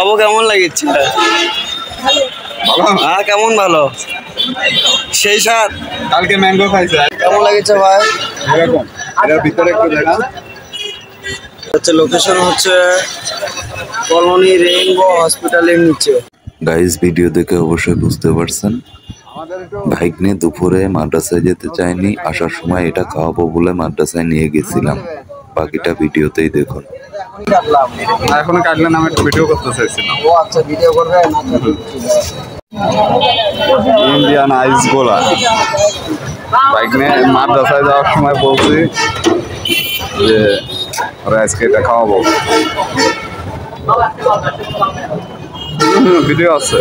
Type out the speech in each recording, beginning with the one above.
বাবু কেমন লাগছে? হ্যাঁ কেমন ভালো সেই সাথ কালকে ম্যাঙ্গো খাইছে কেমন লাগছে ভাই? এরকম এর ভিতরে একটু দেখা হচ্ছে লোকেশন হচ্ছে কলোনি রেইনবো হসপিটালের নিচে। গাইস ভিডিও দেখে অবশ্যই বুঝতে পারছেন ভাইগনে দুপুরে মাদ্রাসায় যেতে চাইনি, আসার সময় এটা খাওয়াবো বলে মাদ্রাসায় নিয়ে গেছিলাম। বাকিটা ভিডিওতেই দেখুন। এখন কাটলেন আমি একটু ভিডিও করতে চাইছিলাম। ও আচ্ছা ভিডিও করবে ইন্ডিয়ান আইস গোলা ভাইগনে মাদ্রাসায় যাওয়ার সময় বলছি যে ওরা আজকে এটা খাওয়াবো। ভিডিও আছে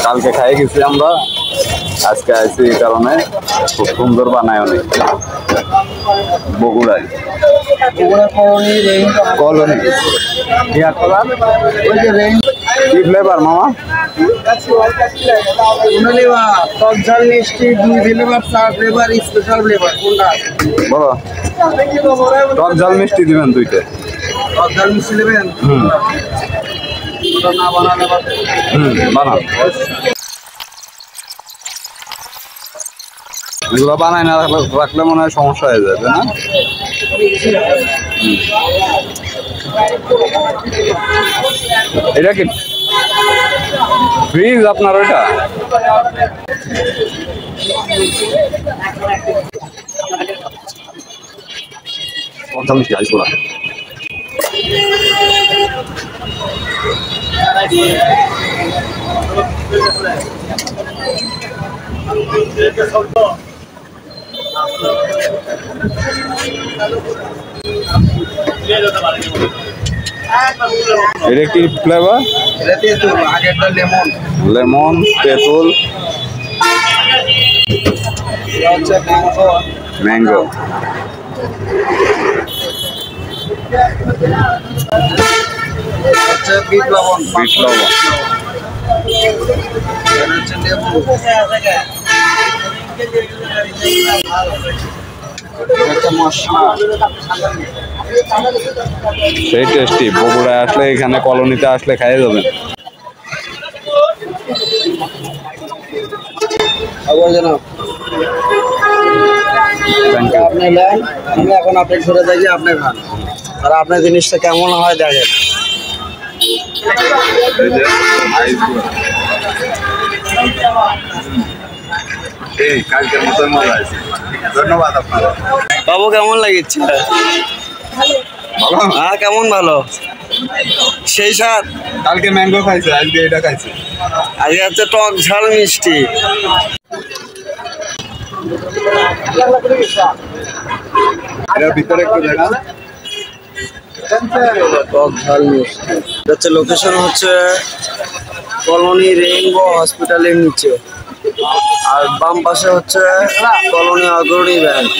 কালকে খাই গেছি আমরা, আজকে আইসি এই কারণে খুব সুন্দর বানায় অনেক বগুড়ায় কলোনি কি ফ্লেভার মামা? টক ঝাল মিষ্টি দুই ফ্লেভার চার ফ্লেভার স্পেশাল ফ্লেভার কোনটা বলো? টক ঝাল মিষ্টি দিবেন দুইটা। টক ঝাল মিষ্টি দেবেন? ওটা না বানালে বানান। এগুলো বানায় না রাখলে মনে হয় সমস্যা হয়ে যাবে না? এটা কি ফ্রিজ আপনার ওইটা? এটা কি ফ্লেভার? আগেরটা লেমন লেমন তেঁতুল হচ্ছে ম্যাঙ্গো। হচ্ছে বিট লবণ বিট লবণ হচ্ছে লেবু সেই টেস্টি। বগুড়ায় আসলে এখানে কলোনিতে আসলে খাইয়ে যাবেন। আপনি নেন, আমি এখন আপনি সরে যাই, আপনি খান আর আপনার জিনিসটা কেমন হয় দেখেন। কালকের মতো মজা আছে। ধন্যবাদ আপনারা। বাবু কেমন লাগছে? হ্যাঁ কেমন ভালো সেই সাথ কালকে ম্যাঙ্গো খাইছে, আজকে এটা খাইছে। আজকে হচ্ছে টক ঝাল মিষ্টি। এর ভিতরে একটু দেখা টক ঝাল মিষ্টি হচ্ছে লোকেশন হচ্ছে কলোনি রেইনবো হসপিটালের নিচে, আর বাম পাশে হচ্ছে কলোনি অগ্রণী ব্যাংক।